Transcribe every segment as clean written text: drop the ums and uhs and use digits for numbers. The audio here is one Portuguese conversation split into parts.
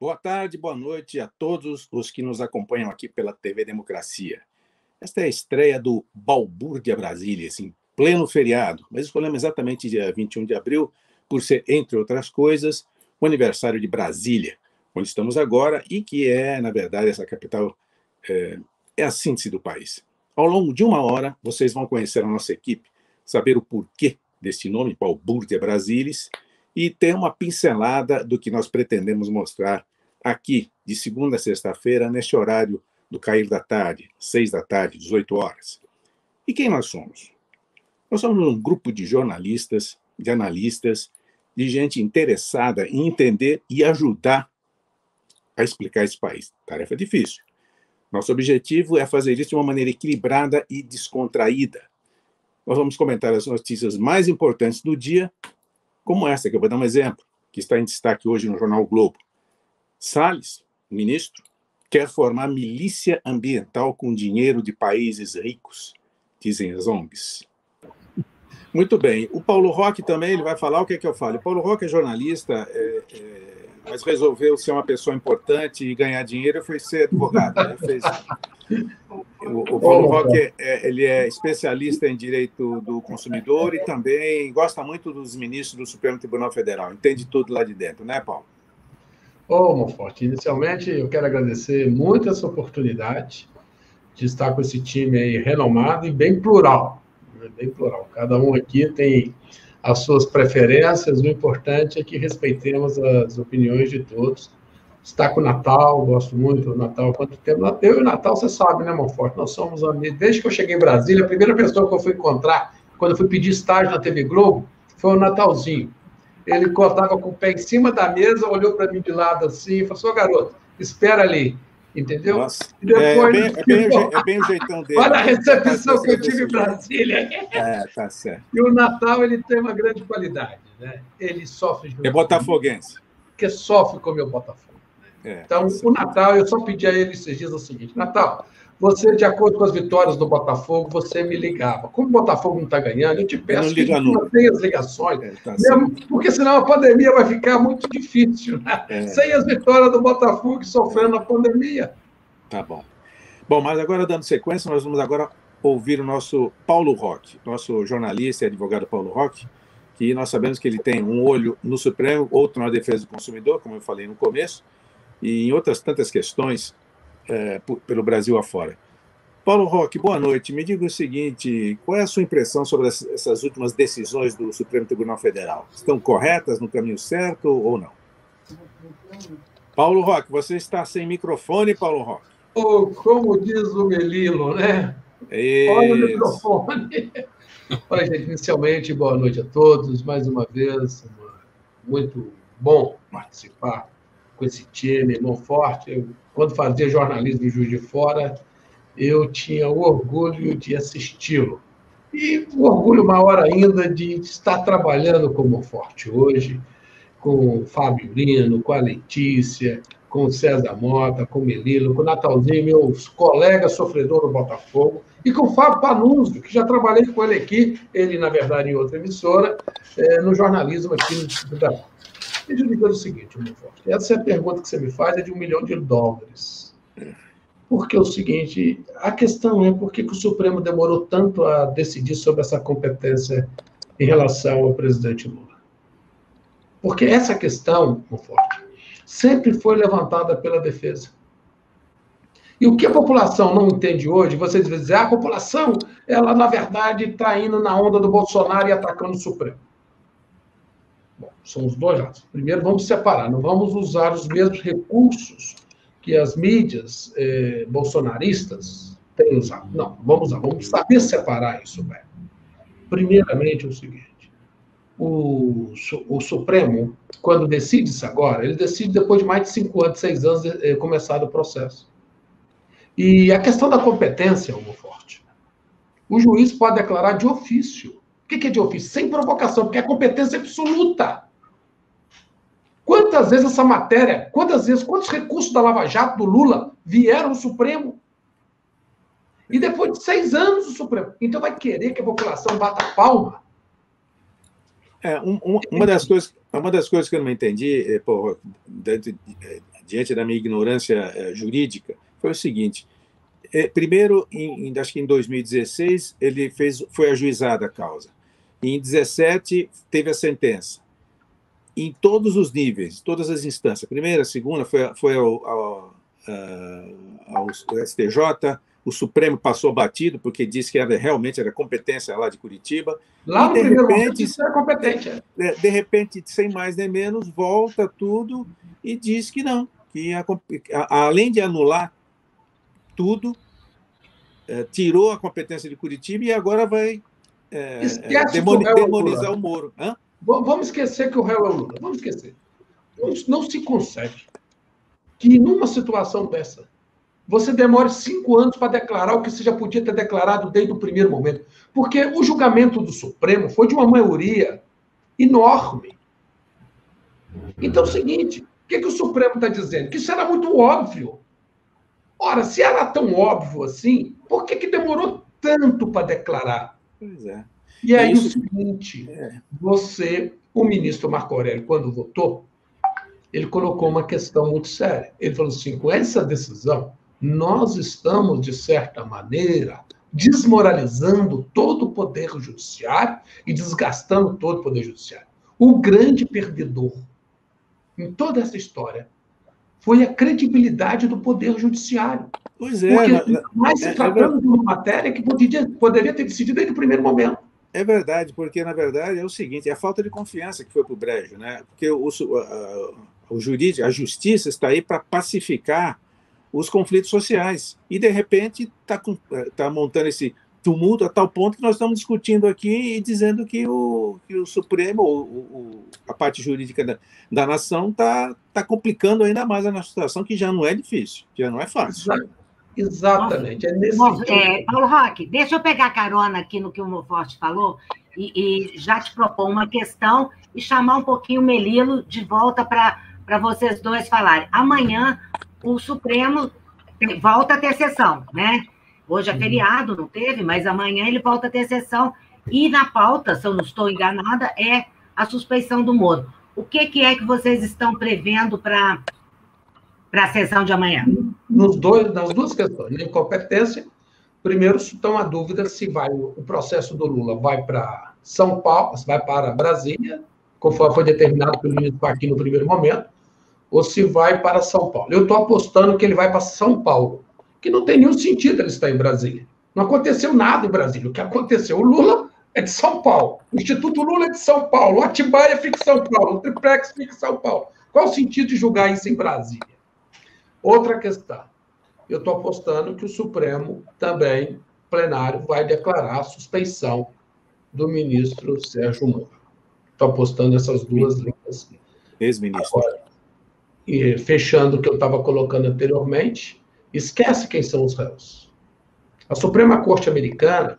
Boa tarde, boa noite a todos os que nos acompanham aqui pela TV Democracia. Esta é a estreia do Balbúrdia Brasília, em pleno feriado, mas escolhemos exatamente dia 21 de abril, por ser, entre outras coisas, o aniversário de Brasília, onde estamos agora e que é, na verdade, essa capital é a síntese do país. Ao longo de uma hora, vocês vão conhecer a nossa equipe, saber o porquê deste nome, Balbúrdia Brasilis, e ter uma pincelada do que nós pretendemos mostrar aqui, de segunda a sexta-feira, neste horário do cair da tarde, 6 da tarde, 18 horas. E quem nós somos? Nós somos um grupo de jornalistas, de analistas, de gente interessada em entender e ajudar a explicar esse país. Tarefa difícil. Nosso objetivo é fazer isso de uma maneira equilibrada e descontraída. Nós vamos comentar as notícias mais importantes do dia, como essa, que eu vou dar um exemplo, que está em destaque hoje no jornal o Globo. Salles, ministro, quer formar milícia ambiental com dinheiro de países ricos, dizem as ONGs. Muito bem. O Paulo Roque também ele vai falar o que é que eu falo. O Paulo Roque é jornalista, mas resolveu ser uma pessoa importante e ganhar dinheiro e foi ser advogado. Ele fez... O Paulo Roque ele é especialista em direito do consumidor e também gosta muito dos ministros do Supremo Tribunal Federal. Entende tudo lá de dentro, né, Paulo? Monforte, inicialmente eu quero agradecer muito essa oportunidade de estar com esse time aí renomado e bem plural. Bem plural. Cada um aqui tem as suas preferências, o importante é que respeitemos as opiniões de todos. Está com o Natal, gosto muito do Natal. Quanto tempo? Eu e o Natal, você sabe, né, Monforte? Nós somos amigos. Desde que eu cheguei em Brasília, a primeira pessoa que eu fui encontrar, quando eu fui pedir estágio na TV Globo, foi o Natalzinho. Ele estava com o pé em cima da mesa, olhou para mim de lado assim e falou: garoto, espera ali. Entendeu? Nossa, e depois, é bem o jeitão dele. Olha a recepção que eu tive em Brasília. Tá certo. E o Natal, ele tem uma grande qualidade, né? Ele sofre junto. É botafoguense. Porque sofre com o meu Botafogo. Então, o Natal, eu só pedi a ele esses dias o seguinte: Natal, você, de acordo com as vitórias do Botafogo, você me ligava. Como o Botafogo não está ganhando, eu te peço que mantenha as ligações, mesmo, porque senão a pandemia vai ficar muito difícil, né? Sem as vitórias do Botafogo sofrendo a pandemia. Tá bom. Bom, mas agora, dando sequência, nós vamos agora ouvir o nosso Paulo Roque, nosso jornalista e advogado Paulo Roque, que nós sabemos que ele tem um olho no Supremo, outro na defesa do consumidor, como eu falei no começo, e em outras tantas questões pelo Brasil afora. Paulo Roque, boa noite. Me diga o seguinte, qual é a sua impressão sobre essas últimas decisões do Supremo Tribunal Federal? Estão corretas, no caminho certo ou não? Paulo Roque, você está sem microfone, Paulo Roque. Como diz o Melilo, né? Isso. Olha o microfone. Olha, gente, inicialmente, boa noite a todos. Mais uma vez, muito bom participar com esse time, Monforte. Quando fazia jornalismo em Juiz de Fora, eu tinha o orgulho de assisti-lo. E o orgulho maior ainda de estar trabalhando com o Monforte hoje, com o Fábio Lino, com a Letícia, com o César Mota, com o Melilo, com o Natalzinho, meus colegas sofredores do Botafogo, e com o Fábio Panunzio, que já trabalhei com ele aqui, ele, na verdade, em outra emissora, no jornalismo aqui no Distrito da... Deixa eu dizer o seguinte, Monforte, essa é a pergunta que você me faz, é de $1 milhão. Porque é o seguinte, a questão é por que o Supremo demorou tanto a decidir sobre essa competência em relação ao presidente Lula. Porque essa questão, Monforte, sempre foi levantada pela defesa. E o que a população não entende hoje, vocês dizem, a população, ela, na verdade, está indo na onda do Bolsonaro e atacando o Supremo. Bom, são os dois lados. Primeiro, vamos separar, não vamos usar os mesmos recursos que as mídias bolsonaristas têm usado. Não, vamos saber separar isso, velho. Primeiramente, é o seguinte, o Supremo, quando decide isso agora, ele decide depois de mais de 5 anos, 6 anos, começado o processo. E a questão da competência, Monforte, o juiz pode declarar de ofício. O que é de ofício? Sem provocação, porque é competência absoluta. Quantas vezes essa matéria, quantos recursos da Lava Jato, do Lula, vieram ao Supremo? E depois de 6 anos o Supremo. Então vai querer que a população bata palma? Uma das coisas que eu não entendi, diante da minha ignorância jurídica, foi o seguinte. Primeiro, acho que em 2016, foi ajuizada a causa. Em 2017, teve a sentença. Em todos os níveis, todas as instâncias, primeira, segunda, foi ao STJ, o Supremo passou batido, porque disse que realmente era competência lá de Curitiba. Lá no primeiro momento, isso era competente. De repente, sem mais nem menos, volta tudo e diz que não, que além de anular tudo, tirou a competência de Curitiba e agora vai demonizar o Moro. Hã? Vamos esquecer que o réu é o Lula. Vamos esquecer. Não se concebe que, numa situação dessa, você demore 5 anos para declarar o que você já podia ter declarado desde o primeiro momento. Porque o julgamento do Supremo foi de uma maioria enorme. Então é o seguinte, o que o Supremo está dizendo? Que isso era muito óbvio. Ora, se era tão óbvio assim, por que demorou tanto para declarar? Pois é. E aí o seguinte, o ministro Marco Aurélio, quando votou, ele colocou uma questão muito séria. Ele falou assim, com essa decisão, nós estamos, de certa maneira, desmoralizando todo o poder judiciário e desgastando todo o poder judiciário. O grande perdedor em toda essa história foi a credibilidade do poder judiciário. Pois é. Porque mais se tratando de uma matéria que poderia ter decidido desde o primeiro momento. É verdade, porque, na verdade, é o seguinte, é a falta de confiança que foi para o brejo, né? Porque o jurídico, a justiça está aí para pacificar os conflitos sociais. E, de repente, está montando esse tumulto a tal ponto que nós estamos discutindo aqui e dizendo que o Supremo, a parte jurídica da nação, está complicando ainda mais a nossa situação, que já não é difícil, já não é fácil. Exatamente. Paulo Roque, deixa eu pegar carona aqui no que o Monforte falou e já te propor uma questão e chamar um pouquinho o Melilo de volta para vocês dois falarem. Amanhã o Supremo volta a ter sessão, né? Hoje é feriado, não teve, mas amanhã ele volta a ter sessão. E na pauta, se eu não estou enganada, é a suspeição do Moro. O que é que vocês estão prevendo para a sessão de amanhã? Nas duas questões. Na incompetência, primeiro, estão a dúvida se o processo do Lula vai para São Paulo, se vai para Brasília, conforme foi determinado pelo ministro Fachin no primeiro momento, ou se vai para São Paulo. Eu estou apostando que ele vai para São Paulo, que não tem nenhum sentido ele estar em Brasília. Não aconteceu nada em Brasília. O que aconteceu? O Lula é de São Paulo. O Instituto Lula é de São Paulo. O Atibaia fica em São Paulo. O Triplex fica em São Paulo. Qual o sentido de julgar isso em Brasília? Outra questão. Eu estou apostando que o Supremo também, plenário, vai declarar a suspeição do ministro Sérgio Moro. Estou apostando essas duas linhas. Ex-ministro. Agora, e fechando o que eu estava colocando anteriormente, esquece quem são os réus. A Suprema Corte Americana,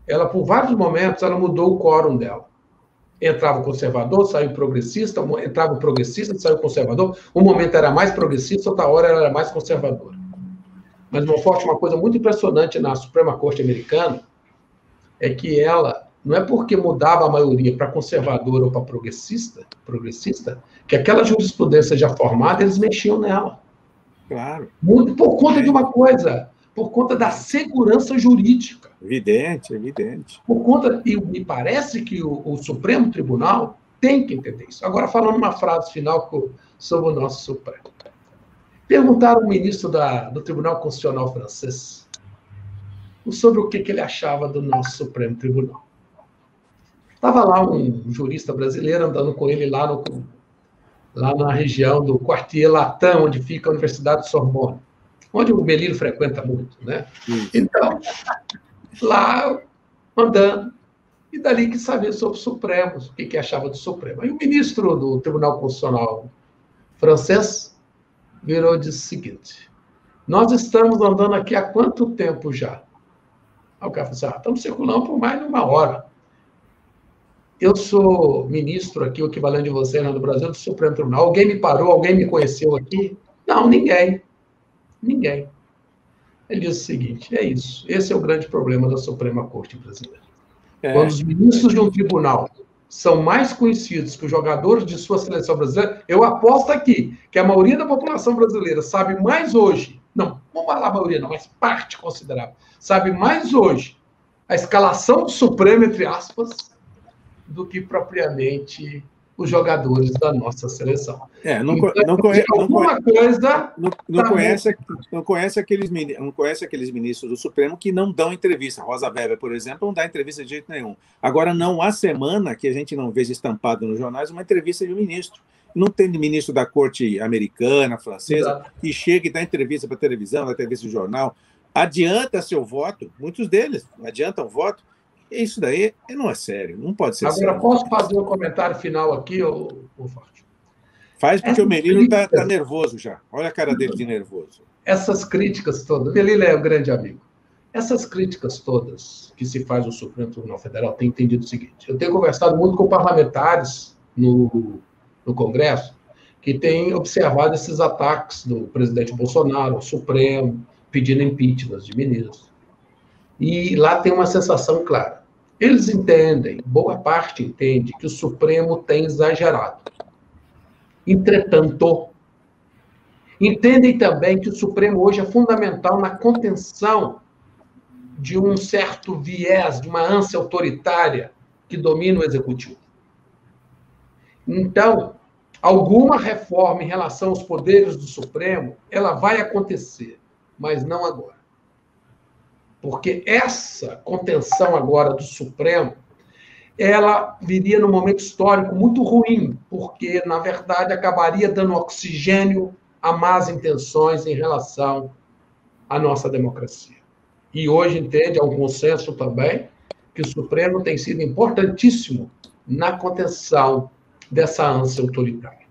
ela, por vários momentos, ela mudou o quórum dela. Entrava o conservador, saiu o progressista, entrava o progressista, saiu o conservador. Um momento era mais progressista, outra hora ela era mais conservadora. Mas, Monforte, uma coisa muito impressionante na Suprema Corte Americana é que ela, não é porque mudava a maioria para conservadora ou para progressista, que aquela jurisprudência já formada, eles mexiam nela. Claro. Por conta de uma coisa, por conta da segurança jurídica. Evidente. Por conta, e me parece que o Supremo Tribunal tem que entender isso. Agora, falando uma frase final sobre o nosso Supremo. Perguntaram ao ministro do Tribunal Constitucional francês sobre o que ele achava do nosso Supremo Tribunal. Estava lá um jurista brasileiro andando com ele lá na região do Quartier Latin, onde fica a Universidade de Sorbonne, onde o Melilo frequenta muito, né? Então, lá andando, e dali quis saber sobre o Supremo, o que achava do Supremo. Aí o ministro do Tribunal Constitucional francês virou e disse o seguinte: nós estamos andando aqui há quanto tempo já? Aí o cara falou assim: estamos circulando por mais de 1 hora. Eu sou ministro aqui, o equivalente de você no Brasil, do Supremo Tribunal. Alguém me parou? Alguém me conheceu aqui? Não, ninguém. Ninguém. Ele disse o seguinte: é isso. Esse é o grande problema da Suprema Corte brasileira. Quando os ministros de um tribunal são mais conhecidos que os jogadores de sua seleção brasileira, eu aposto aqui que a maioria da população brasileira sabe mais hoje, não falar a maioria não, mas parte considerável, sabe mais hoje a escalação do Supremo, entre aspas, do que propriamente os jogadores da nossa seleção. Não conhece aqueles ministros do Supremo que não dão entrevista. Rosa Weber, por exemplo, não dá entrevista de jeito nenhum. Agora, não há semana que a gente não veja estampado nos jornais uma entrevista de um ministro. Não tem ministro da corte americana, francesa, que chega e dá entrevista para a televisão, dá entrevista de jornal, adianta seu voto, muitos deles adiantam o voto. Isso daí não é sério, não pode ser sério. Agora, posso fazer um comentário final aqui, ô Forte? Faz, porque o Melilo está nervoso já. Olha a cara dele de nervoso. Essas críticas todas, o Melilo é um grande amigo. Essas críticas todas que se faz ao Supremo Tribunal Federal têm entendido o seguinte: eu tenho conversado muito com parlamentares no Congresso que têm observado esses ataques do presidente Bolsonaro ao Supremo, pedindo impeachment de ministros. E lá tem uma sensação clara. Eles entendem, boa parte entende, que o Supremo tem exagerado. Entretanto, entendem também que o Supremo hoje é fundamental na contenção de um certo viés, de uma ânsia autoritária que domina o Executivo. Então, alguma reforma em relação aos poderes do Supremo, ela vai acontecer, mas não agora. Porque essa contenção agora do Supremo, ela viria num momento histórico muito ruim, porque, na verdade, acabaria dando oxigênio a más intenções em relação à nossa democracia. E hoje entende, há um consenso também, que o Supremo tem sido importantíssimo na contenção dessa ânsia autoritária.